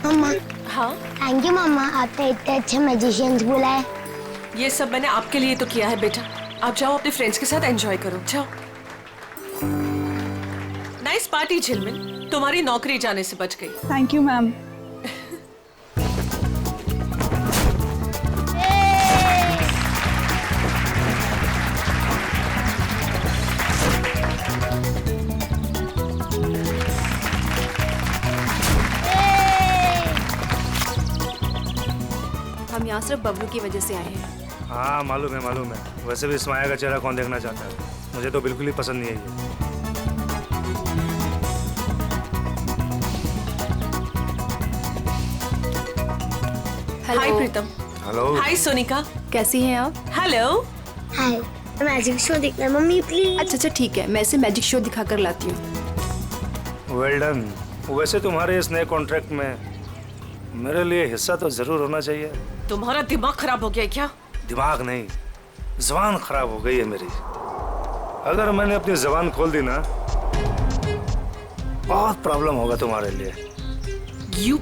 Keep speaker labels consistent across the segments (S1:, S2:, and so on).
S1: मम्मा।
S2: हाँ,
S1: thank you मम्मा, आपने इतने अच्छे मैजिशियंस बुलाए।
S2: ये सब मैंने आपके लिए तो किया है बेटा। आप जाओ अपने फ्रेंड्स के साथ एंजॉय करो, जाओ। नाइस पार्टी झिलमिल, तुम्हारी नौकरी जाने से बच गई।
S3: Thank you ma'am.
S4: हम यहाँ सिर्फ बबलू की वजह से आए हैं।
S5: हाँ मालूम है। वैसे भी इस्माया का चेहरा कौन देखना चाहता है? मुझे तो बिल्कुल ही पसंद नहीं है ये।
S2: हाय प्रीतम।
S5: हेलो।
S2: हाय सोनिका।
S4: कैसी हैं आप?
S2: हेलो।
S1: हाय, मैजिक शो देखना है मम्मी प्लीज।
S4: अच्छा ठीक है, मैं इसे मैजिक शो दिखा कर लाती हूँ।
S5: Well done. वैसे तुम्हारे इस नए कॉन्ट्रैक्ट में मेरे लिए हिस्सा तो जरूर होना चाहिए।
S2: तुम्हारा दिमाग खराब हो गया है क्या?
S5: दिमाग नहीं, जुबान खराब हो गई है मेरी। अगर मैंने अपनी जुबान खोल दी ना, बहुत प्रॉब्लम होगा तुम्हारे लिए।
S2: यू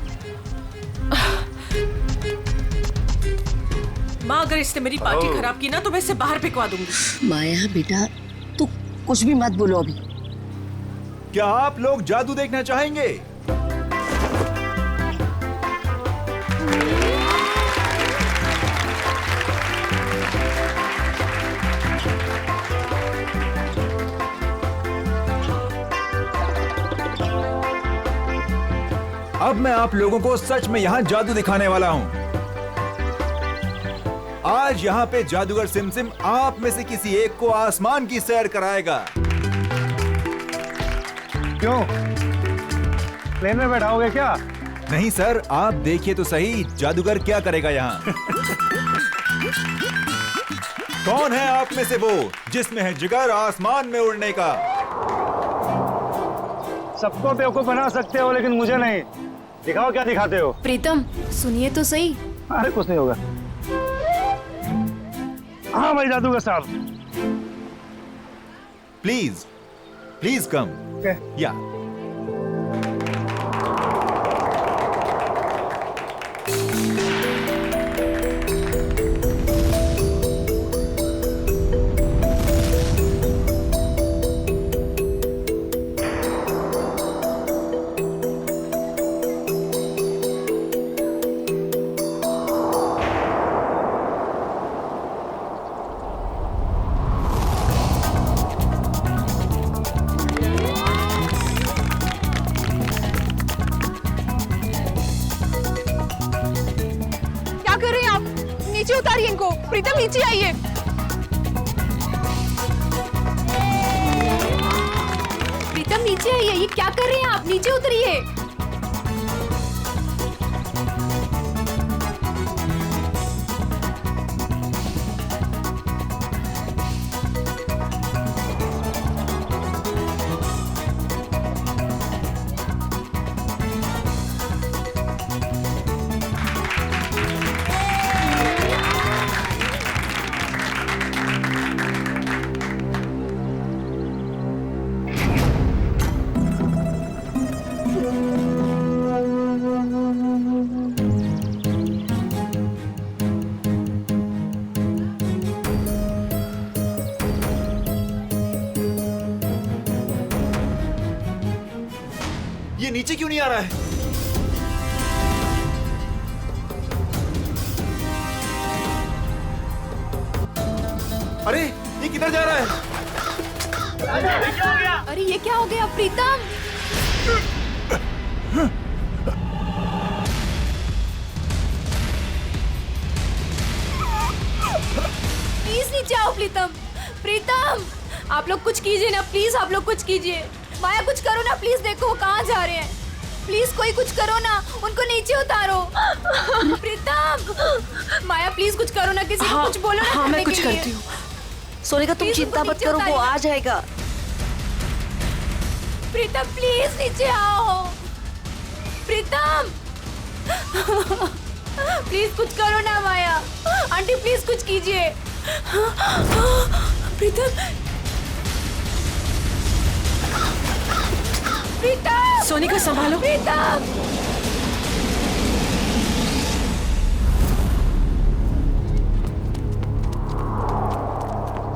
S2: माँ, अगर इसने मेरी पार्टी खराब की ना तो मैं इसे बाहर फेंकवा दूंगी।
S6: माया बेटा, तू कुछ भी मत बोलो अभी।
S7: क्या आप लोग जादू देखना चाहेंगे? अब मैं आप लोगों को सच में यहाँ जादू दिखाने वाला हूँ। आज यहाँ पे जादूगर सिमसिम आप में से किसी एक को आसमान की सैर कराएगा।
S5: क्यों? प्लेन में बैठाओगे क्या?
S7: नहीं सर, आप देखिए तो सही जादूगर क्या करेगा यहाँ। कौन है आप में से वो जिसमें है जिगर आसमान में उड़ने का?
S5: सबको बेवकूफ बना सकते हो लेकिन मुझे नहीं। दिखाओ क्या दिखाते हो।
S4: प्रीतम सुनिए तो सही।
S5: अरे कुछ नहीं होगा। हाँ भाई जादूगर साहब।
S7: Please come. या
S3: नीचे उतारिए इनको। प्रीतम नीचे आइए।
S4: प्रीतम नीचे आइए, ये क्या कर रहे हैं आप? नीचे उतरिए।
S7: ये नीचे क्यों नहीं आ रहा है? अरे ये किधर जा रहा है?
S4: अरे ये क्या हो गया प्रीतम? प्लीज नीचे आओ प्रीतम। प्रीतम आप लोग कुछ कीजिए ना प्लीज, आप लोग कुछ कीजिए। माया कुछ करो ना प्लीज, देखो वो कहाँ जा रहे हैं। प्लीज कोई कुछ करो ना, उनको नीचे उतारो। प्रीतम माया प्लीज कुछ करो ना, किसी को कुछ बोलो ना।
S6: हाँ मैं कुछ करती हूँ। सोनिका तुम चिंता मत करो, वो आ जाएगा।
S4: प्रीतम प्लीज नीचे आओ। प्रीतम प्लीज कुछ करो ना माया। आंटी प्लीज कुछ कीजिए। प्रीतम प्रीतम
S2: सोनिका संभालो।
S4: प्रीतम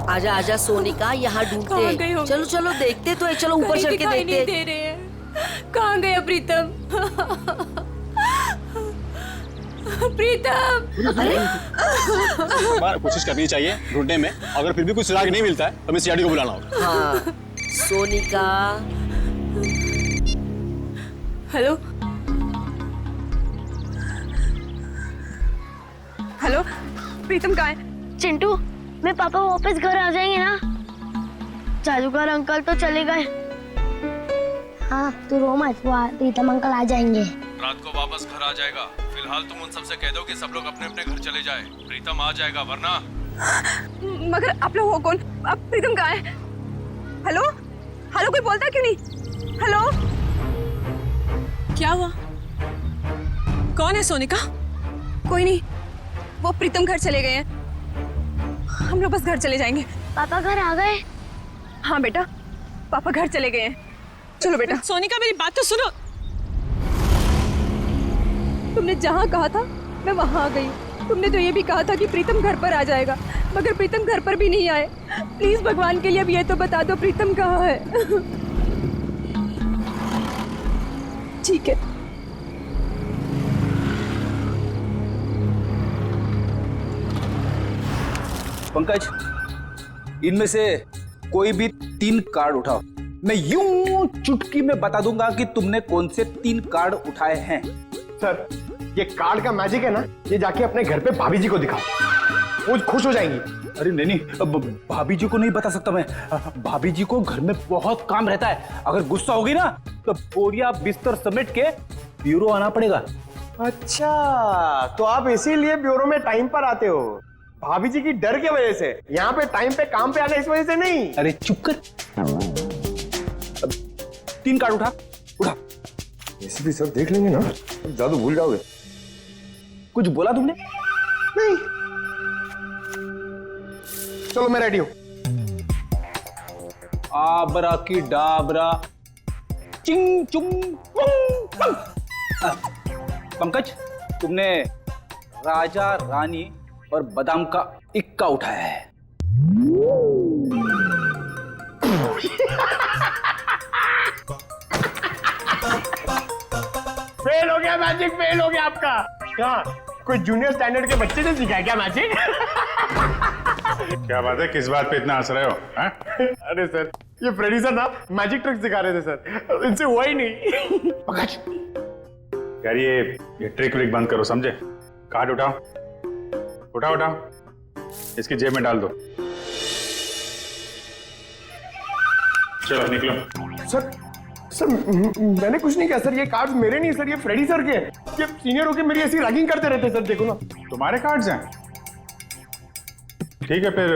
S6: आजा आजा सोनिका, यहाँ
S4: कहाँ
S6: ढूंढते
S4: गए
S6: हैं।
S4: होंगे?
S6: चलो चलो देखते तो है, चलो ऊपर
S4: कहीं
S6: चढ़ के
S4: दिखाई नहीं
S6: देखते
S4: दे
S6: हैं।
S4: रहे हैं। कहाँ गया प्रीतम? प्रीतम
S8: बार कोशिश करनी चाहिए ढूंढने में, अगर फिर भी कुछ सुराग नहीं मिलता है तो हमें सीआईडी को बुलाना होगा।
S6: हाँ सोनिका।
S3: हेलो हेलो, प्रीतम कहाँ है?
S1: चिंटू, मेरे पापा वापस घर आ जाएंगे ना? जादूगर अंकल तो चले गए। हाँ तू रो मत, प्रीतम अंकल आ जाएंगे।
S9: रात को वापस घर आ जाएगा। फिलहाल तुम उन सबसे कह दो कि सब लोग अपने अपने घर चले जाए। प्रीतम आ जाएगा, वरना
S3: मगर आप लोग हो कौन? अब प्रीतम कहाँ है? हेलो हेलो, कोई बोलता क्यों नहीं? हेलो,
S2: क्या हुआ? कौन है सोनिका?
S3: कोई नहीं, वो प्रीतम घर चले गए हैं। हम लोग बस घर चले जाएंगे।
S1: पापा घर आ गए?
S3: हाँ बेटा, पापा घर चले गए हैं। चलो बेटा।
S2: सोनिका मेरी बात तो सुनो।
S3: तुमने जहाँ कहा था मैं वहाँ आ गई। तुमने तो ये भी कहा था कि प्रीतम घर पर आ जाएगा, मगर प्रीतम घर पर भी नहीं आए। प्लीज भगवान के लिए अब ये तो बता दो प्रीतम कहाँ है। ठीक है।
S10: पंकज, इनमें से कोई भी 3 कार्ड उठाओ। मैं यूं चुटकी में बता दूंगा कि तुमने कौन से 3 कार्ड उठाए हैं।
S11: सर, ये कार्ड का मैजिक है ना, ये जाके अपने घर पे भाभी जी को दिखाओ, वो खुश हो जाएंगी।
S10: अरे नहीं, भाभी जी को नहीं बता सकता मैं। भाभी जी को घर में बहुत काम रहता है। अगर गुस्सा होगी ना तो बोरिया बिस्तर समेट के ब्यूरो आना पड़ेगा।
S11: अच्छा, तो आप इसीलिए ब्यूरो में टाइम पर आते हो, भाभी जी की डर की वजह से। यहाँ पे टाइम पे काम पे आना इस वजह से नहीं।
S10: अरे चुप कर। 3 कार्ड उठा।
S11: ऐसे भी सर देख लेंगे ना, जादू भूल जाओगे।
S10: कुछ बोला तुमने?
S11: नहीं। चलो मैं रेडी हूं।
S10: आबरा की डाबरा चिंग चुंग पंग। पंकज, तुमने राजा रानी और बादाम का इक्का उठाया है।
S11: फेल हो गया मैजिक, फेल हो गया आपका। क्या कोई जूनियर स्टैंडर्ड के बच्चे ने सिखाया क्या मैजिक?
S9: क्या बात है, किस बात पे इतना हंस रहे हो?
S11: अरे सर, ये फ्रेडी सर ना मैजिक ट्रिक सिखा रहे थे सर, इनसे हुआ ही नहीं।
S9: पंकज यार, ये ट्रिक व्रिक बंद करो, समझे? कार्ड उठाओ, उठाओ, इसकी जेब में डाल दो। चलो निकलो।
S11: सर मैंने कुछ नहीं किया सर, ये कार्ड्स मेरे नहीं सर, ये फ्रेडी सर के। ये सीनियर होके मेरी ऐसी रैगिंग करते रहते सर, देखो ना।
S9: तुम्हारे कार्ड्स हैं? ठीक है, फिर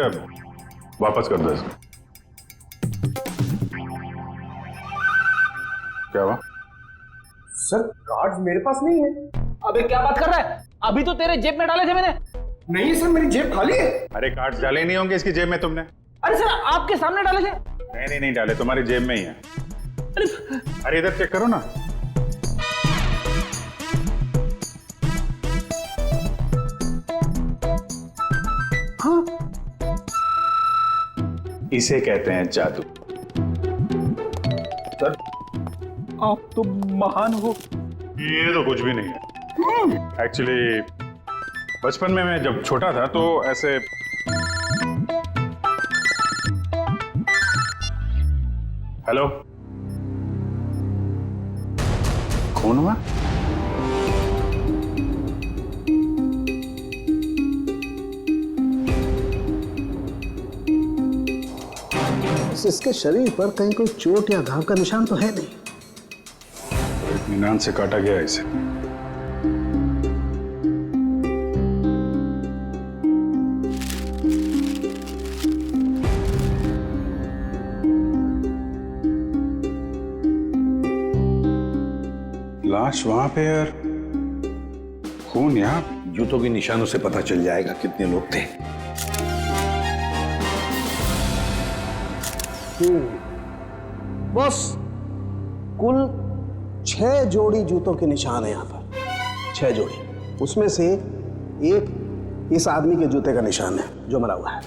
S9: वापस कर दो इसको। क्या हुआ?
S11: सर कार्ड्स मेरे पास नहीं है।
S10: अबे क्या बात कर रहा है? अभी तो तेरे जेब में डाले थे मैंने।
S11: नहीं सर, मेरी जेब खाली है।
S9: अरे कार्ड्स डाले नहीं होंगे इसकी जेब में तुमने?
S10: अरे सर, आपके सामने डाले थे।
S9: नहीं डाले, तुम्हारी जेब में ही है। अरे इधर चेक करो ना।
S11: हाँ,
S9: इसे कहते हैं जादू।
S10: सर, आप तो महान हो।
S9: ये तो कुछ भी नहीं है। एक्चुअली बचपन में मैं जब छोटा था तो ऐसे हेलो, कौन हुआ?
S11: इसके शरीर पर कहीं कोई चोट या घाव का निशान तो है नहीं।
S9: इत्मीनान से काटा गया इसे। लाश वहां पे यार, खून यहाँ।
S5: जूतों के निशानों से पता चल जाएगा कितने लोग थे।
S11: बॉस,
S12: कुल 6 जोड़ी जूतों के निशान है यहाँ पर, 6 जोड़ी। उसमें से एक इस आदमी के जूते का निशान है जो मरा हुआ है।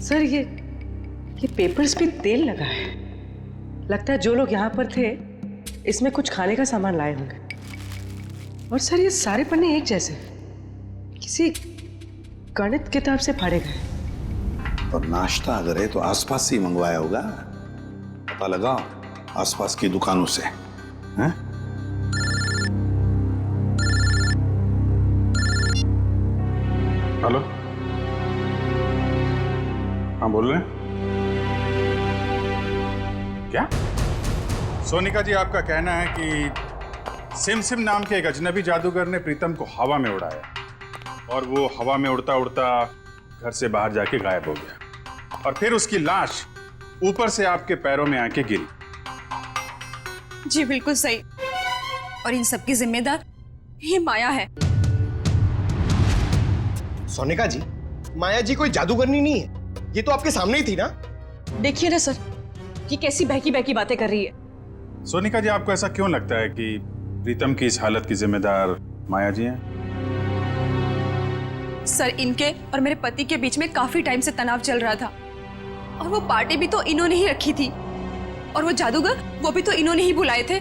S6: सर ये पेपर्स पे तेल लगा है। लगता है जो लोग यहाँ पर थे इसमें कुछ खाने का सामान लाए होंगे। और सर ये सारे पन्ने एक जैसे, किसी गणित किताब से फाड़े गए।
S12: और नाश्ता अगर है तो आसपास से ही मंगवाया होगा, पता लगा आसपास की दुकानों से। हैं?
S9: हेलो, हाँ बोल रहे हैं? क्या? सोनिका जी, आपका कहना है कि सिम नाम के एक अजनबी जादूगर ने प्रीतम को हवा में उड़ाया और वो हवा में उड़ता उड़ता घर से बाहर जाके गायब हो गया, और फिर उसकी लाश ऊपर से आपके पैरों में आके गिरी।
S3: जी बिल्कुल सही। और इन सब की जिम्मेदार ये माया है।
S11: सोनिका जी, माया जी कोई जादूगरनी नहीं है, ये तो आपके सामने ही थी ना।
S3: देखिए ना सर, ये कैसी बहकी बहकी बातें कर रही है।
S9: सोनिका जी, आपको ऐसा क्यों लगता है कि प्रीतम की इस हालत की जिम्मेदार माया जी हैं?
S3: सर, इनके और मेरे पति के बीच में काफी टाइम से तनाव चल रहा था, और वो पार्टी भी तो इन्होंने ही रखी थी, और वो जादूगर वो भी तो इन्होंने ही बुलाए थे।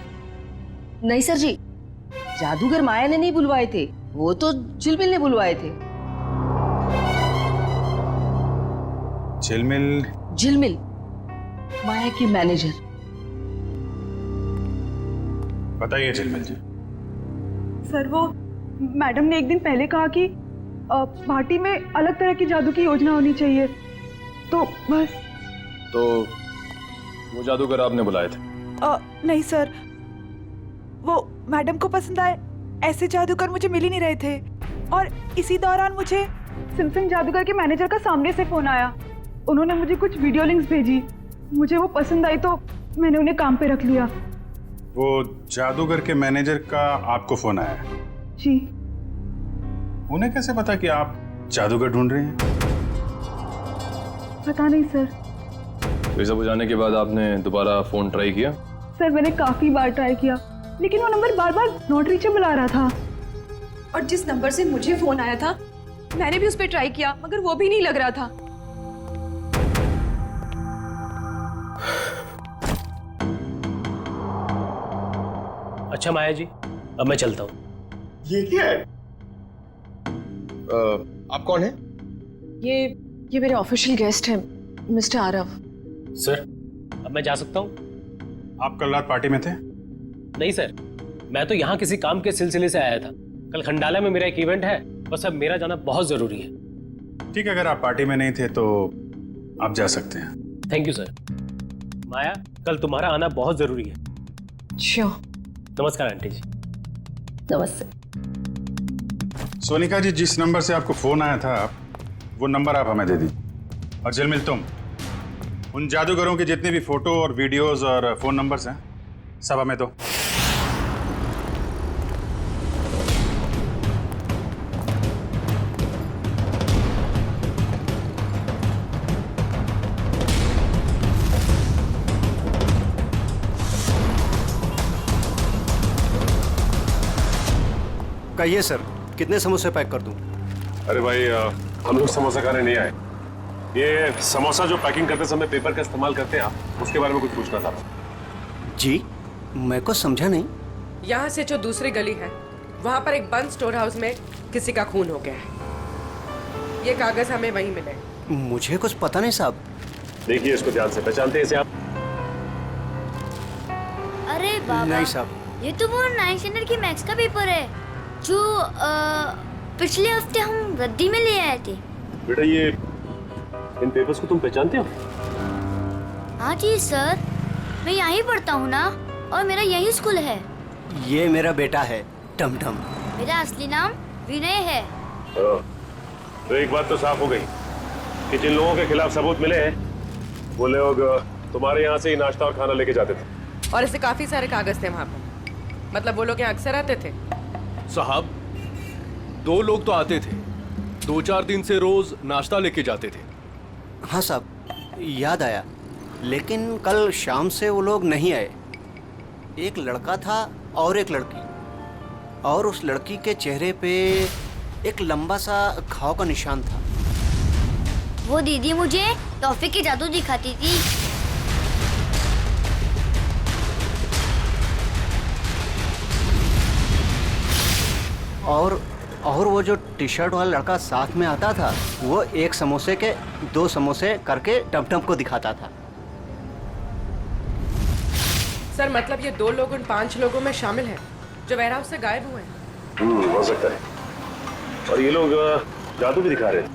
S6: नहीं सर जी, जादूगर माया ने नहीं बुलवाए थे, वो तो झिलमिल ने बुलवाए थे। झिलमिल माया की मैनेजर।
S9: बताइए झिलमिल जी।
S3: सर, वो मैडम ने एक दिन पहले कहा कि पार्टी में अलग तरह की जादू की योजना होनी चाहिए, तो बस।
S8: तो वो जादूगर आपने बुलाए थे?
S3: नहीं सर, वो मैडम को पसंद आए ऐसे जादूगर मुझे मिल ही नहीं रहे थे, और इसी दौरान मुझे सिमसिम जादूगर के मैनेजर का सामने से फोन आया। उन्होंने मुझे कुछ वीडियो लिंक्स भेजी, मुझे वो पसंद आई तो मैंने उन्हें काम पे रख लिया।
S9: वो जादूगर के मैनेजर का आपको फोन आया?
S3: जी।
S9: उन्हें कैसे पता कि आप जादूगर ढूंढ रहे हैं?
S3: पता नहीं सर।
S8: ये सब बुझाने के बाद आपने दोबारा फोन ट्राई किया?
S3: सर, मैंने काफी बार ट्राई किया, लेकिन वो नंबर बार बार नॉट रीचेबल आ रहा था। और जिस नंबर से मुझे फोन आया था मैंने भी उस पर ट्राई किया, मगर वो भी नहीं लग रहा था।
S13: अच्छा माया जी, अब मैं चलता हूँ।
S11: ये क्या है? आप कौन है?
S6: ये मेरे ऑफिशियल गेस्ट हैं, मिस्टर आरव।
S13: सर, अब मैं जा सकता हूँ?
S9: आप कल रात पार्टी में थे?
S13: नहीं सर, मैं तो यहाँ किसी काम के सिलसिले से आया था। कल खंडाला में मेरा एक इवेंट है, बस अब मेरा जाना बहुत जरूरी है।
S9: ठीक है, अगर आप पार्टी में नहीं थे तो आप जा सकते हैं।
S13: Thank you sir. माया, कल तुम्हारा आना बहुत जरूरी है।
S6: श्योर।
S13: नमस्कार आंटी जी।
S6: नमस्ते।
S9: सोनिका जी, जिस नंबर से आपको फोन आया था वो नंबर आप हमें दे दीजिए। और झिलमिल, तुम उन जादूगरों के जितने भी फोटो और वीडियोस और फोन नंबर्स हैं सब हमें दो।
S14: कहिए सर, कितने समोसे पैक कर दूं?
S8: अरे भाई, हम लोग समोसा खाने नहीं आए। ये समोसा जो पैकिंग करते समय पेपर का इस्तेमाल करते हैं आप, उसके बारे में कुछ पूछना था।
S14: जी, मैं को समझा नहीं।
S2: यहाँ से जो दूसरी गली है वहाँ पर एक बंद स्टोर हाउस में किसी का खून हो गया है। ये कागज हमें वहीं मिले।
S14: मुझे कुछ पता नहीं साहब।
S8: देखिए इसको ध्यान से, पहचानते हैं इसे आप?
S1: अरे बाबा,
S14: नहीं साहब,
S1: ये तो वो 9th स्टैंडर्ड की मैथ्स का पेपर है जो पिछले हफ्ते हम रद्दी में ले आए थे।
S8: बेटा, ये इन पेपर्स को तुम पहचानते हो?
S1: हाँ जी सर, मैं यहीं पढ़ता हूँ ना, और मेरा यही स्कूल है।
S14: ये मेरा बेटा है टमटम।
S1: मेरा असली नाम विनय है।
S8: तो एक बात तो साफ हो गई कि जिन लोगों के खिलाफ सबूत मिले हैं वो लोग तुम्हारे यहाँ से ही नाश्ता और खाना लेके जाते थे।
S2: और ऐसे काफी सारे कागज थे वहाँ पर। मतलब वो लोग यहाँ अक्सर आते थे?
S15: साहब, 2 लोग तो आते थे, 2-4 दिन से रोज नाश्ता लेके जाते थे।
S14: हाँ साहब, याद आया, लेकिन कल शाम से वो लोग नहीं आए। एक लड़का था और एक लड़की, और उस लड़की के चेहरे पे एक लंबा सा घाव का निशान था।
S1: वो दीदी मुझे टॉफी की जादू दिखाती थी।
S14: और वो जो टी शर्ट वाला लड़का साथ में आता था, वो एक समोसे के 2 समोसे करके टमटम को दिखाता था।
S2: सर मतलब ये 2 लोग उन 5 लोगों में शामिल हैं जो वेयरहाउस से गायब हुए हैं।
S8: हो सकता है। और ये लोग जादू भी दिखा रहे हैं।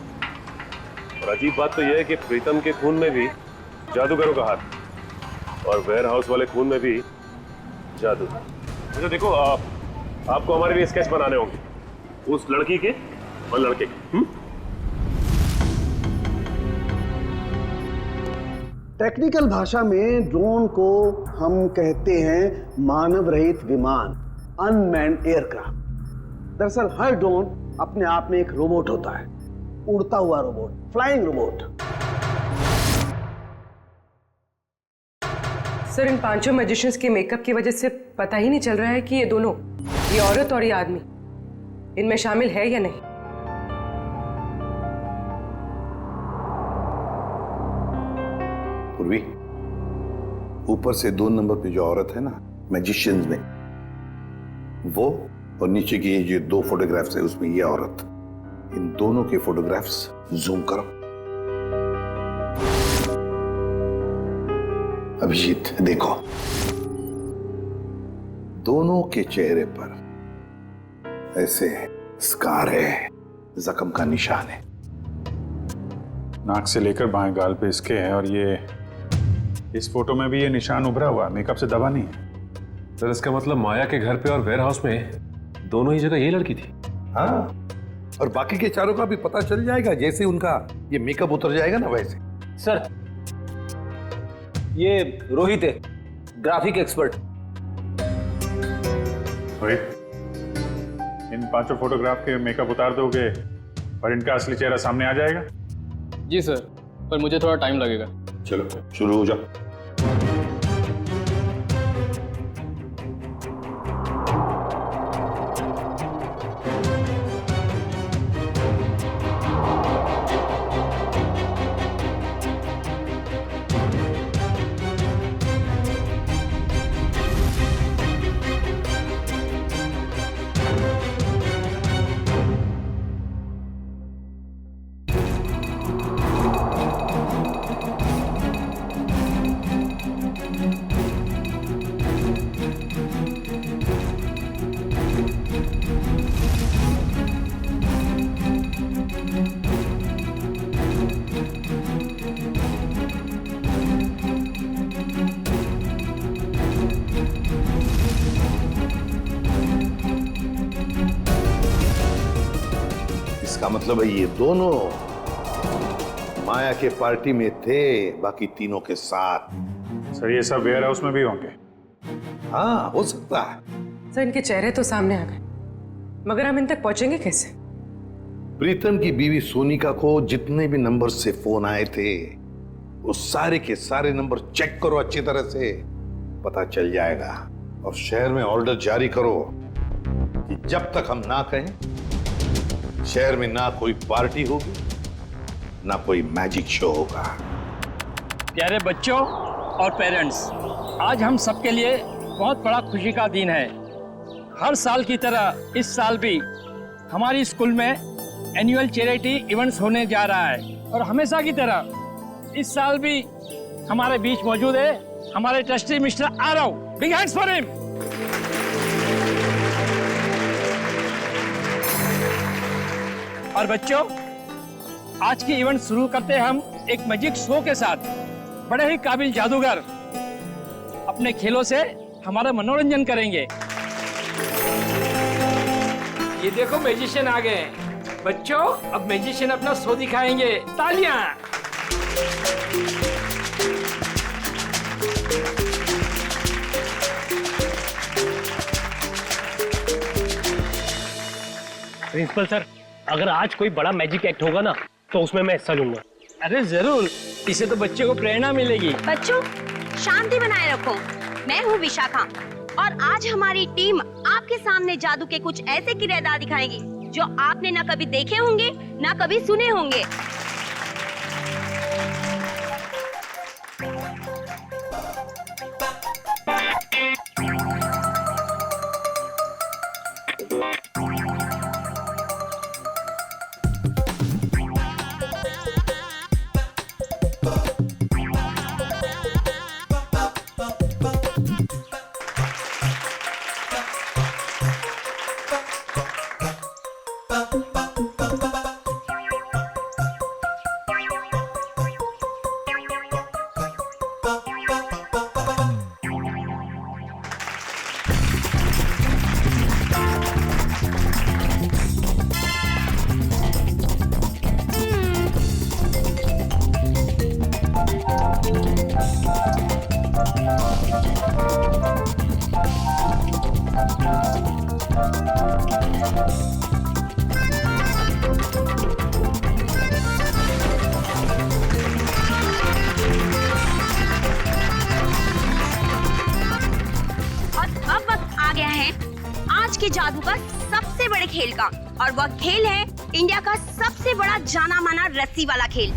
S8: और अजीब बात तो यह है कि प्रीतम के खून में भी जादूगरों का हाथ, और वेयरहाउस वाले खून में भी जादू। अच्छा देखो, आपको हमारे लिए स्केच बनाने होंगे, उस लड़की के और लड़के के।
S12: टेक्निकल भाषा में ड्रोन को हम कहते हैं मानव रहित विमान, अनमैन्ड एयरक्राफ्ट। दरअसल हर ड्रोन अपने आप में एक रोबोट होता है, उड़ता हुआ रोबोट, फ्लाइंग रोबोट।
S2: सर इन 5 मैजिशियंस के मेकअप की वजह से पता ही नहीं चल रहा है कि ये दोनों, ये औरत और ये आदमी, इनमें शामिल है या नहीं।
S16: पूर्वी, ऊपर से 2 नंबर पे जो औरत है ना मैजिशियंस में, वो, और नीचे की ये 2 फोटोग्राफ्स है उसमें ये औरत, इन दोनों के फोटोग्राफ्स जूम करो। अभिजीत देखो, दोनों के चेहरे पर ऐसे स्कार है, जख्म का निशान है।
S9: नाक से लेकर बाएं गाल पे इसके है, और ये इस फोटो में भी ये निशान उभरा हुआ, मेकअप से दबा नहीं है।
S13: सर इसका मतलब माया के घर पे और वेयर हाउस में दोनों ही जगह यही लड़की थी।
S16: हाँ, और बाकी के चारों का भी पता चल जाएगा जैसे उनका ये मेकअप उतर जाएगा ना वैसे।
S10: सर ये रोहित है, ग्राफिक एक्सपर्ट।
S9: रोहित, इन 5 फोटोग्राफ के मेकअप उतार दोगे और इनका असली चेहरा सामने आ जाएगा?
S13: जी सर, पर मुझे थोड़ा टाइम लगेगा।
S16: चलो शुरू हो जाओ। इसका मतलब है ये दोनों माया के पार्टी में थे, बाकी तीनों के साथ।
S9: सर ये सब वेयर हाउस में भी होंगे?
S16: हाँ हो सकता है।
S2: सर इनके चेहरे तो सामने आ गए, मगर हम इन तक पहुंचेंगे कैसे?
S16: प्रीतम की बीवी सोनिका को जितने भी नंबर से फोन आए थे, वो सारे के सारे नंबर चेक करो अच्छी तरह से, पता चल जाएगा। और शहर में ऑर्डर जारी करो कि जब तक हम ना कहें, शहर में ना कोई पार्टी होगी, ना कोई मैजिक शो होगा।
S17: प्यारे बच्चों और पेरेंट्स, आज हम सबके लिए बहुत बड़ा खुशी का दिन है। हर साल की तरह इस साल भी हमारी स्कूल में एनुअल चैरिटी इवेंट्स होने जा रहा है, और हमेशा की तरह इस साल भी हमारे बीच मौजूद है हमारे trustee mister Aarav. Big hands for him. और बच्चों, आज की इवेंट शुरू करते हैं हम एक मैजिक शो के साथ। बड़े ही काबिल जादूगर अपने खेलों से हमारा मनोरंजन करेंगे। ये देखो मैजिशियन आ गए। बच्चों, अब मैजिशियन अपना शो दिखाएंगे। तालियां।
S13: प्रिंसिपल सर, अगर आज कोई बड़ा मैजिक एक्ट होगा ना, तो उसमें मैं हिस्सा लूंगा।
S17: अरे जरूर। इससे तो बच्चे को प्रेरणा मिलेगी।
S18: बच्चों, शांति बनाए रखो। मैं हूँ विशाखा और आज हमारी टीम आपके सामने जादू के कुछ ऐसे किरदार दिखाएगी जो आपने ना कभी देखे होंगे ना कभी सुने होंगे। जादू का सबसे बड़े खेल का, और वह खेल है इंडिया का सबसे बड़ा जाना माना रस्सी वाला खेल।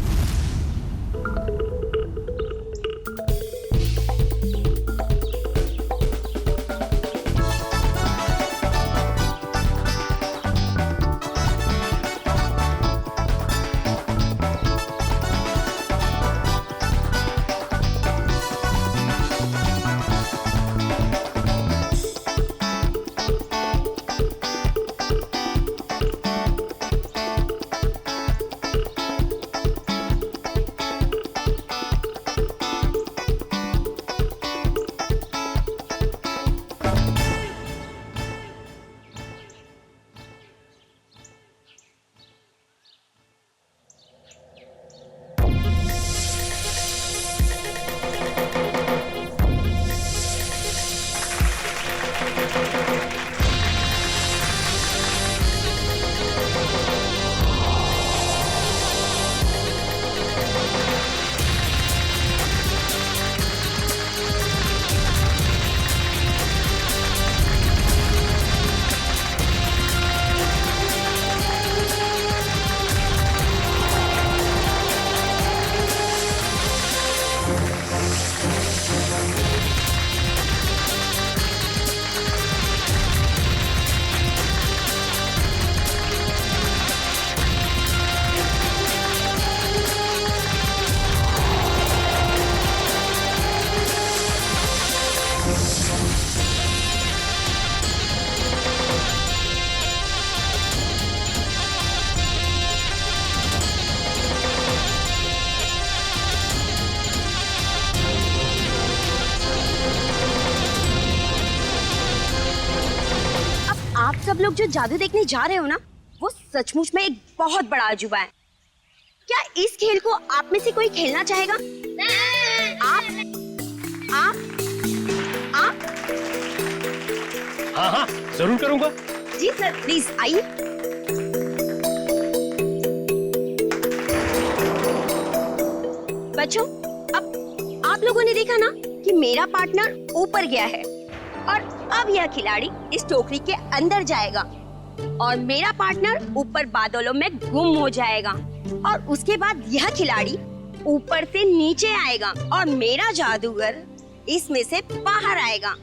S18: सब लोग जो जादू देखने जा रहे हो ना, वो सचमुच में एक बहुत बड़ा अजूबा है। क्या इस खेल को आप में से कोई खेलना चाहेगा? आप?
S13: हाँ हाँ, जरूर करूंगा।
S18: जी सर, प्लीज आइए। बच्चों, अब आप लोगों ने देखा ना कि मेरा पार्टनर ऊपर गया है और अब यह खिलाड़ी इस टोकरी के अंदर जाएगा और मेरा पार्टनर ऊपर बादलों में गुम हो जाएगा, और उसके बाद यह खिलाड़ी ऊपर से नीचे आएगा और मेरा जादूगर इसमें से बाहर आएगा।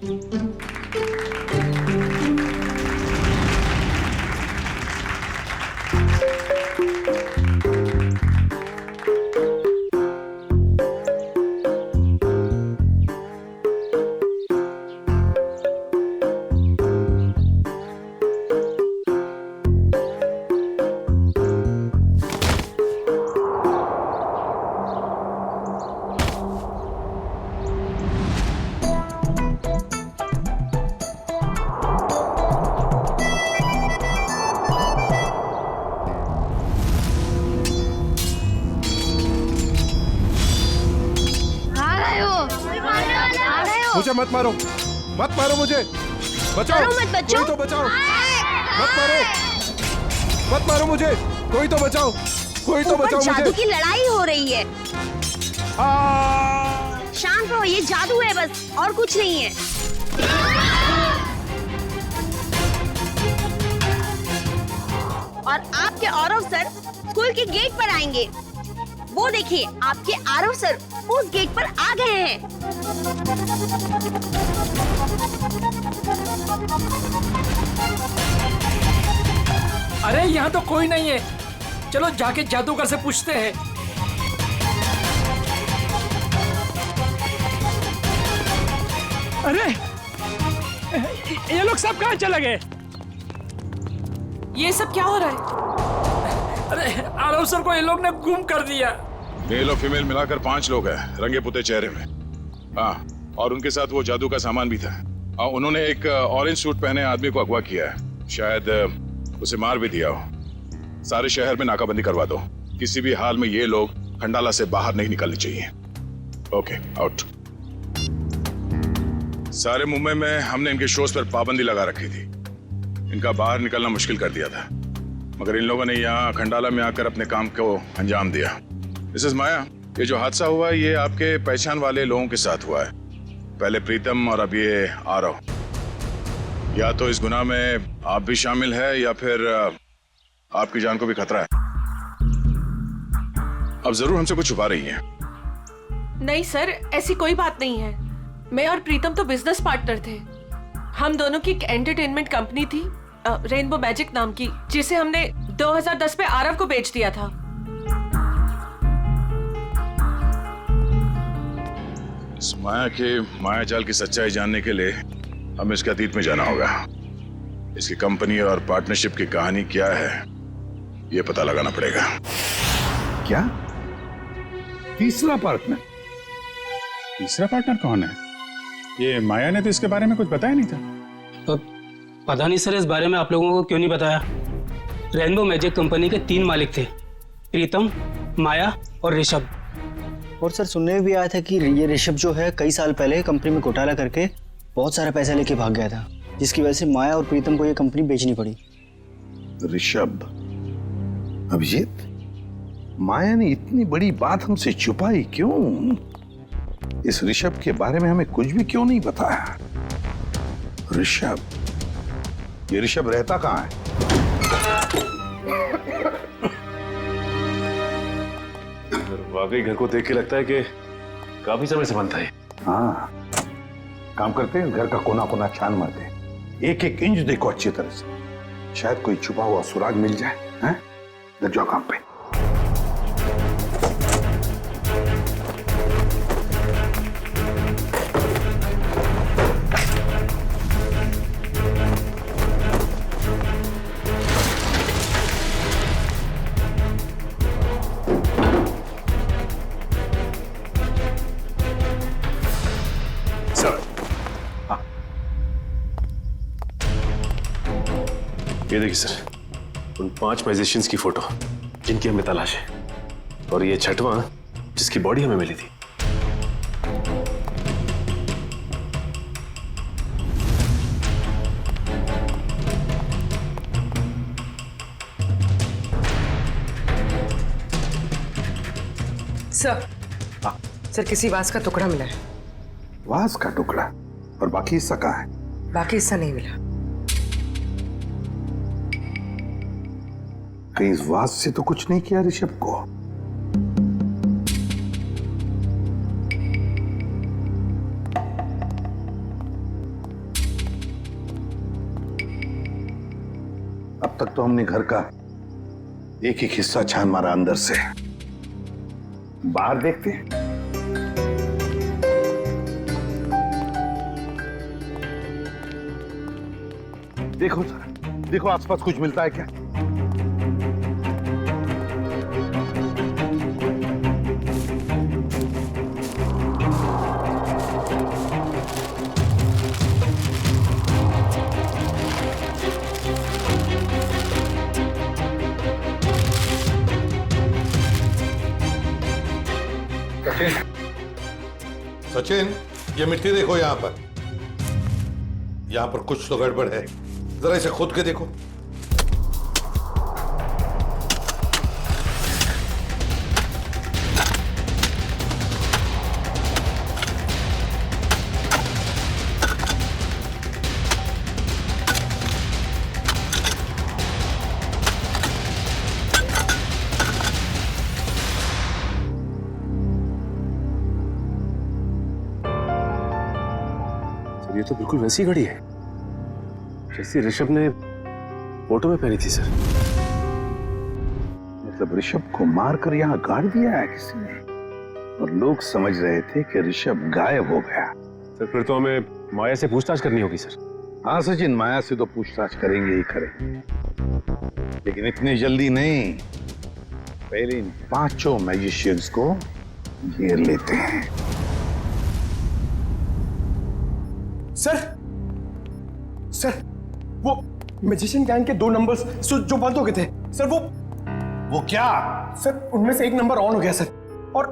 S8: मुझे मत मारो, मत मारो मुझे, बचाओ,
S18: मत बच्चों,
S8: कोई तो बचाओ, मत मारो, मत मारो मुझे, कोई तो बचाओ, कोई तो बचाओ मुझे।
S18: जादू की लड़ाई हो रही है। शांत रहो, ये जादू है बस, और कुछ नहीं है। और आपके आरव सर स्कूल के गेट पर आएंगे। वो देखिए, आपके आरव सर उस गेट पर आ गए हैं।
S17: अरे यहाँ तो कोई नहीं है, चलो जाके जादूगर से पूछते हैं। अरे ये लोग सब कहाँ चले गए?
S2: ये सब क्या हो रहा है?
S17: अरे आरव सर को ये लोग ने गुम कर दिया।
S9: मेल और फीमेल मिलाकर 5 लोग हैं, रंगे पुते चेहरे में। हाँ, और उनके साथ वो जादू का सामान भी था। हाँ, उन्होंने एक ऑरेंज सूट पहने आदमी को अगवा किया है, शायद उसे मार भी दिया हो। सारे शहर में नाकाबंदी करवा दो, किसी भी हाल में ये लोग खंडाला से बाहर नहीं निकलने चाहिए। Okay, out. सारे मुंबई में हमने इनके शोज पर पाबंदी लगा रखी थी, इनका बाहर निकलना मुश्किल कर दिया था, मगर इन लोगों ने यहाँ खंडाला में आकर अपने काम को अंजाम दिया। मिसेस माया, ये जो हादसा हुआ है ये आपके पहचान वाले लोगों के साथ हुआ है, पहले प्रीतम और अब ये आरव। या तो इस गुनाह में आप भी शामिल है या फिर आपकी जान को भी खतरा है। अब जरूर हमसे कुछ छुपा रही है।
S2: नहीं सर, ऐसी कोई बात नहीं है। मैं और प्रीतम तो बिजनेस पार्टनर थे। हम दोनों की एक एंटरटेनमेंट कंपनी थी, रेनबो मैजिक नाम की, जिसे हमने 2010 में आरव को बेच दिया था।
S9: इस माया के माया जाल की सच्चाई जानने के लिए हमें इसके अतीत में जाना होगा। इसकी कंपनी और पार्टनरशिप की कहानी क्या है ये पता लगाना पड़ेगा।
S16: क्या? तीसरा पार्टनर?
S9: तीसरा पार्टनर कौन है? ये माया ने तो इसके बारे में कुछ बताया नहीं था।
S13: तो पता नहीं सर, इस बारे में आप लोगों को क्यों नहीं बताया। रेनबो मैजिक कंपनी के 3 मालिक थे, प्रीतम, माया और ऋषभ।
S19: और सर सुनने में भी आया था कि ये ऋषभ जो है कई साल पहले कंपनी में घोटाला करके बहुत सारा पैसा लेके भाग गया था, जिसकी वजह से माया और प्रीतम को ये कंपनी बेचनी पड़ी।
S16: ऋषभ, अभिजीत, माया ने इतनी बड़ी बात हमसे छुपाई क्यों? इस ऋषभ के बारे में हमें कुछ भी क्यों नहीं बताया? ऋषभ, ये ऋषभ रहता कहाँ है?
S8: वाकई घर को देख के लगता है कि काफी समय से बनता है।
S16: हाँ, काम करते हैं, घर का कोना कोना छान मारते हैं, एक एक इंच देखो अच्छी तरह से, शायद कोई छुपा हुआ सुराग मिल जाए। हैं? लग जाओ काम पे।
S8: ये देखिए सर, उन 5 मैजिशियंस की फोटो जिनकी हमें तलाश है, और ये 6वां जिसकी बॉडी हमें मिली थी।
S2: सर, सर किसी वास का टुकड़ा मिला है।
S16: वास का टुकड़ा? और बाकी हिस्सा कहाँ है?
S2: बाकी हिस्सा नहीं मिला।
S16: कहीं इस वास से तो कुछ नहीं किया ऋषभ को? अब तक तो हमने घर का एक एक हिस्सा छान मारा अंदर से, बाहर देखते हैं। देखो सर, देखो आसपास कुछ मिलता है क्या? सचिन, ये मिट्टी देखो यहाँ पर कुछ तो गड़बड़ है, जरा इसे खोद के देखो।
S8: ये तो बिल्कुल वैसी घड़ी है जैसी ऋषभ ने फोटो में पहनी थी सर।
S16: मतलब ऋषभ को मारकर यहाँ गाड़ दिया है किसी ने, और लोग समझ रहे थे कि ऋषभ गायब हो गया।
S8: सर फिर तो हमें माया से पूछताछ करनी होगी सर।
S16: हाँ सचिन, माया से तो पूछताछ करेंगे ही करेंगे, लेकिन इतनी जल्दी नहीं। पहले इन 5 मैजिशियंस को घेर लेते हैं।
S11: सर वो मैजिशियन गैंग के 2 नंबर्स जो बंद हो गए थे सर, वो क्या सर, उनमें से एक नंबर ऑन हो गया सर, और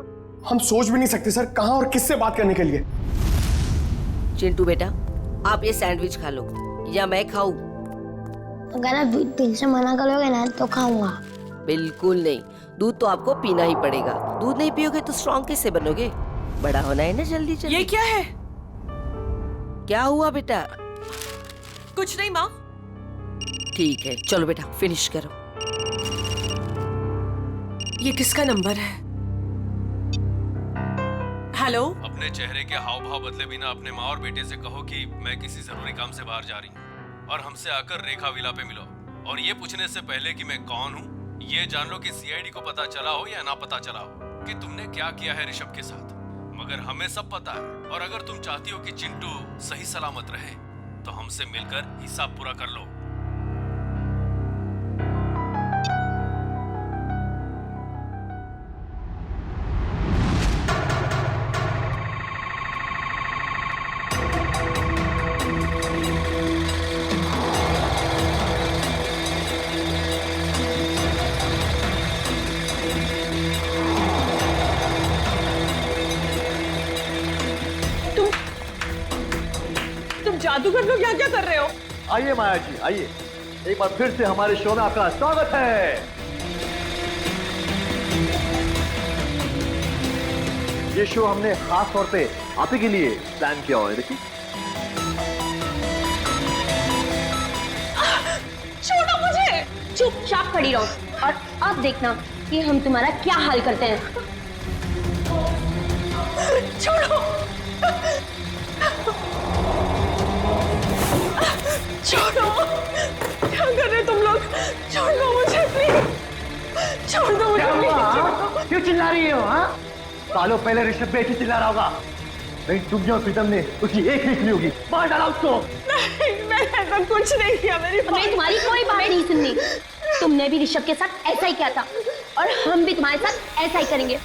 S11: हम सोच भी नहीं सकते सर कहां और किससे बात करने के लिए।
S20: चिंटू बेटा, आप ये सैंडविच खा लो या मैं खाऊं?
S1: अगर आप दिल से मना करोगे ना तो खाऊंगा।
S20: बिल्कुल नहीं, दूध तो आपको पीना ही पड़ेगा। दूध नहीं पियोगे तो स्ट्रॉन्ग कैसे बनोगे? बड़ा होना है ना जल्दी जल्दी।
S2: ये क्या है?
S20: क्या हुआ बेटा?
S2: कुछ नहीं माँ।
S20: ठीक है चलो बेटा फिनिश करो।
S2: ये किसका नंबर है? हेलो।
S15: अपने चेहरे के हाव भाव बदले बिना अपने माँ और बेटे से कहो कि मैं किसी जरूरी काम से बाहर जा रही हूँ और हमसे आकर रेखा विला पे मिलो। और ये पूछने से पहले कि मैं कौन हूँ, ये जान लो कि सीआईडी को पता चला हो या ना पता चला हो कि तुमने क्या किया है ऋषभ के साथ, मगर हमें सब पता है। और अगर तुम चाहती हो कि चिंटू सही सलामत रहे तो हमसे मिलकर हिसाब पूरा कर लो।
S2: जादूगर लोग यहाँ क्या कर रहे हो?
S21: आइए माया जी आइए, एक बार फिर से हमारे शो में आपका स्वागत है। ये शो हमने खास तौर पे आप ही के लिए प्लान किया हुआ है। देखिए
S18: छोड़ो मुझे, चुपचाप खड़ी रहो और अब देखना कि हम तुम्हारा क्या हाल करते हैं।
S2: छोड़ो, छोड़ो, क्या कर रहे हो तुम लोग? छोड़ दो मुझे प्लीज, छोड़ दो मुझे प्लीज।
S21: क्यों चिल्ला रही हो? हाँ, सालों पहले ऋषभ भी ऐसे चिल्ला रहा होगा। नहीं तुम और प्रीतम ने उसकी एक नहीं सुनी होगी। मार डाला उसको।
S2: नहीं, मैंने ऐसा कुछ नहीं किया। मेरी
S18: हमें तुम्हारी कोई बात नहीं सुननी। तुमने भी ऋषभ के साथ ऐसा ही किया था और हम भी तुम्हारे साथ ऐसा ही करेंगे।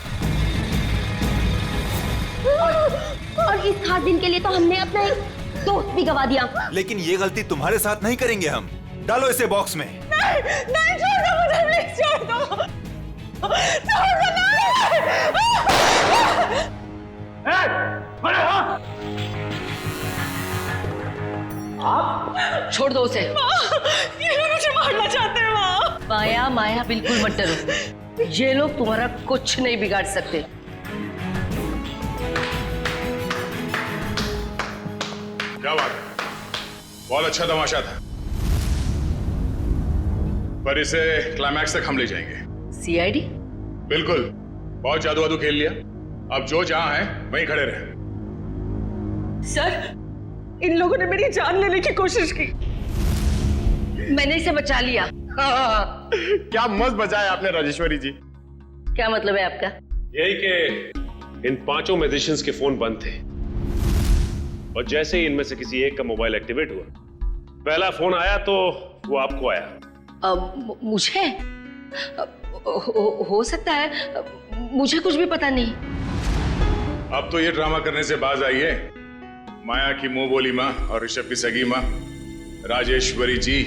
S18: और इस खास दिन के लिए तो हमने अपना एक दोस्त भी गवा दिया।
S7: लेकिन ये गलती तुम्हारे साथ नहीं करेंगे हम। डालो इसे बॉक्स में।
S2: नहीं, छोड़ दो मुझे प्लीज, छोड़ दो, छोड़ दो।
S20: छोड़ दो उसे।
S2: ये लोग मुझे मारना चाहते हैं माँ।
S20: माया माया बिल्कुल मत डरो, ये लोग तुम्हारा कुछ नहीं बिगाड़ सकते।
S9: क्या बात है, बहुत अच्छा तमाशा था, पर इसे क्लाइमैक्स तक हम ले जाएंगे।
S20: सीआईडी?
S9: बिल्कुल, बहुत जादू वादू खेल लिया, अब जो जहां है वहीं खड़े रहे।
S2: सर, इन लोगों ने मेरी जान लेने की कोशिश की।
S20: मैंने इसे बचा लिया।
S11: क्या मस्त बचाया आपने राजेश्वरी जी।
S20: क्या मतलब है आपका?
S8: यही कि इन 5 मैजिशियंस के फोन बंद थे और जैसे ही इनमें से किसी एक का मोबाइल एक्टिवेट हुआ, पहला फोन आया तो वो आपको आया।
S20: मुझे हो सकता है, मुझे कुछ भी पता नहीं।
S9: अब तो ये ड्रामा करने से बाज आई है। माया की मुंह बोली माँ और ऋषभ की सगी माँ राजेश्वरी जी।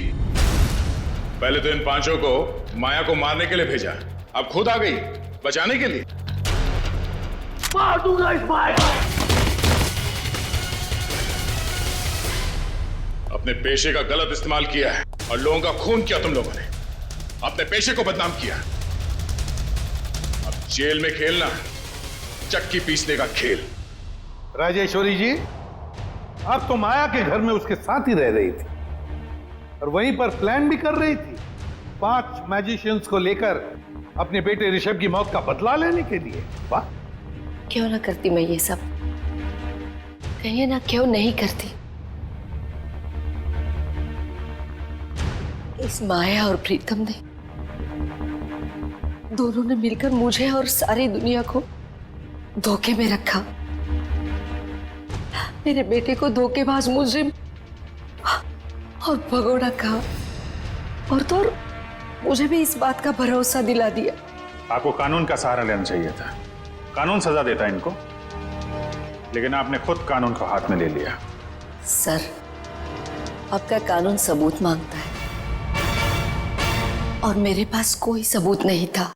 S9: पहले तो इन 5 को माया को मारने के लिए भेजा, अब खुद आ गई बचाने के लिए।
S21: मार दूंगा इस माया।
S9: अपने पेशे का गलत इस्तेमाल किया है और लोगों का खून किया तुम लोगों ने, अपने पेशे को बदनाम किया। अब जेल में खेलना चक्की पीसने का खेल।
S16: राजेश्वरी जी, आप तो माया के घर में उसके साथ ही रह रही थी और वहीं पर प्लान भी कर रही थी 5 मैजिशियंस को लेकर अपने बेटे ऋषभ की मौत का बदला लेने के लिए। वाह,
S20: क्यों ना करती मैं ये सब, कहिए ना क्यों नहीं करती। इस माया और प्रीतम ने दोनों ने मिलकर मुझे और सारी दुनिया को धोखे में रखा। मेरे बेटे को धोखेबाज मुजरिम और भगोड़ा कहा और तो और मुझे भी इस बात का भरोसा दिला दिया।
S9: आपको कानून का सहारा लेना चाहिए था। कानून सजा देता इनको, लेकिन आपने खुद कानून को हाथ में ले लिया।
S20: सर, आपका कानून सबूत मांगता है और मेरे पास कोई सबूत नहीं था।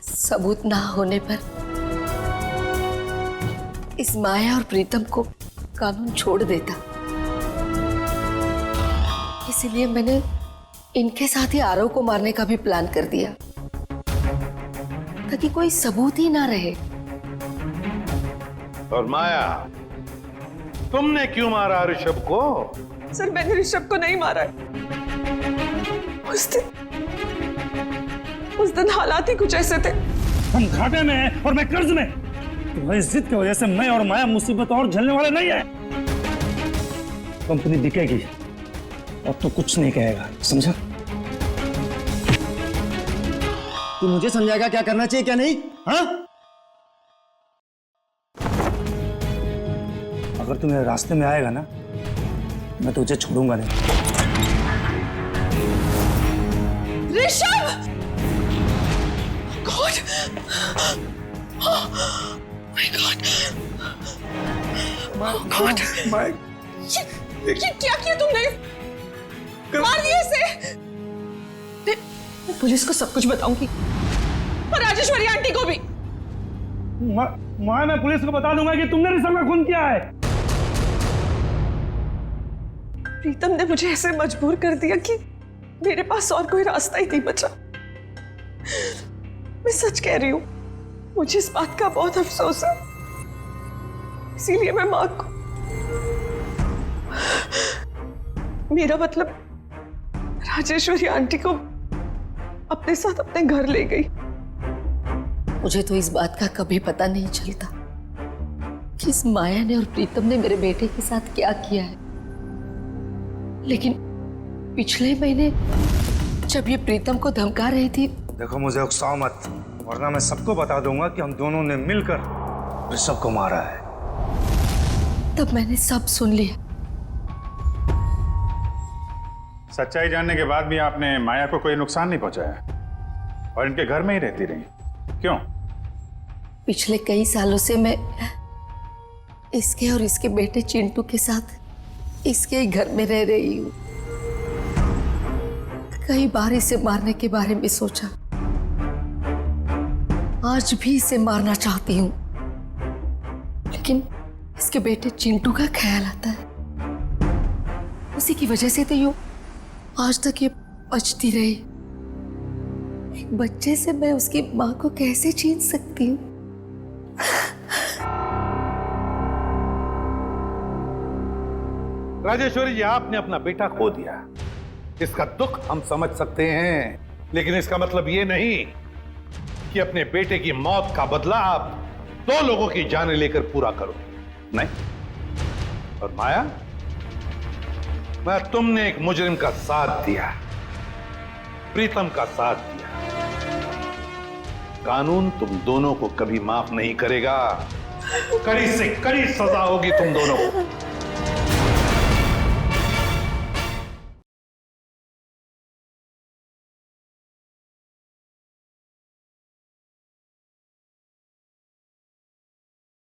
S20: सबूत ना होने पर इस माया और प्रीतम को कानून छोड़ देता। इसलिए मैंने इनके साथ ही आरव को मारने का भी प्लान कर दिया ताकि कोई सबूत ही ना रहे।
S16: और माया, तुमने क्यों मारा ऋषभ को?
S3: सर, मैंने ऋषभ को नहीं मारा है। उस दिन हालात ही कुछ ऐसे थे।
S17: हम घाटे में हैं और मैं कर्ज में। तुम्हारी जिद की वजह से मैं और माया मुसीबत और झेलने वाले नहीं है। कंपनी बिकेगी, अब तो कुछ नहीं कहेगा, समझा?
S21: तू मुझे समझाएगा क्या करना चाहिए क्या नहीं? हाँ?
S17: अगर तू मेरे रास्ते में आएगा ना, मैं तुझे छोड़ूंगा नहीं।
S3: Rishabh! God! Oh my God! God! ये क्या किया तुमने? मार दिया इसे? मैं पुलिस को सब कुछ बताऊंगी और राजेश्वरी आंटी को भी।
S17: मैं पुलिस को बता दूंगा कि तुमने ऋषभ का खून किया है।
S3: प्रीतम ने मुझे ऐसे मजबूर कर दिया कि मेरे पास और कोई रास्ता ही नहीं बचा। मैं सच कह रही हूं, मुझे इस बात का बहुत अफसोस है। इसीलिए मैं मां को, मेरा मतलब राजेश्वरी आंटी को अपने साथ अपने घर ले गई।
S20: मुझे तो इस बात का कभी पता नहीं चलता कि इस माया ने और प्रीतम ने मेरे बेटे के साथ क्या किया है। लेकिन पिछले महीने जब ये प्रीतम को धमका रही थी।
S5: देखो, मुझे उकसाओ मत, वरना मैं सबको बता दूंगा कि हम दोनों ने मिलकर ऋषभ को मारा है।
S20: तब मैंने सब सुन लिया।
S9: सच्चाई जानने के बाद भी आपने माया को कोई नुकसान नहीं पहुंचाया और इनके घर में ही रहती रही। क्यों?
S20: पिछले कई सालों से मैं इसके और इसके बेटे चिंटू के साथ इसके ही घर में रह रही हूँ। कई बार इसे मारने के बारे में सोचा, आज भी इसे मारना चाहती हूँ, लेकिन इसके बेटे चिंटू का ख्याल आता है। उसी की वजह से तो यूं आज तक ये बचती रही। एक बच्चे से मैं उसकी मां को कैसे छीन सकती हूँ?
S16: राजेश्वरी जी, आपने अपना बेटा खो दिया। इसका दुख हम समझ सकते हैं, लेकिन इसका मतलब ये नहीं कि अपने बेटे की मौत का बदला आप दो लोगों की जानें लेकर पूरा करो। नहीं। और माया, मैं तुमने एक मुजरिम का साथ दिया, प्रीतम का साथ दिया। कानून तुम दोनों को कभी माफ नहीं करेगा। कड़ी से कड़ी सजा होगी तुम दोनों को।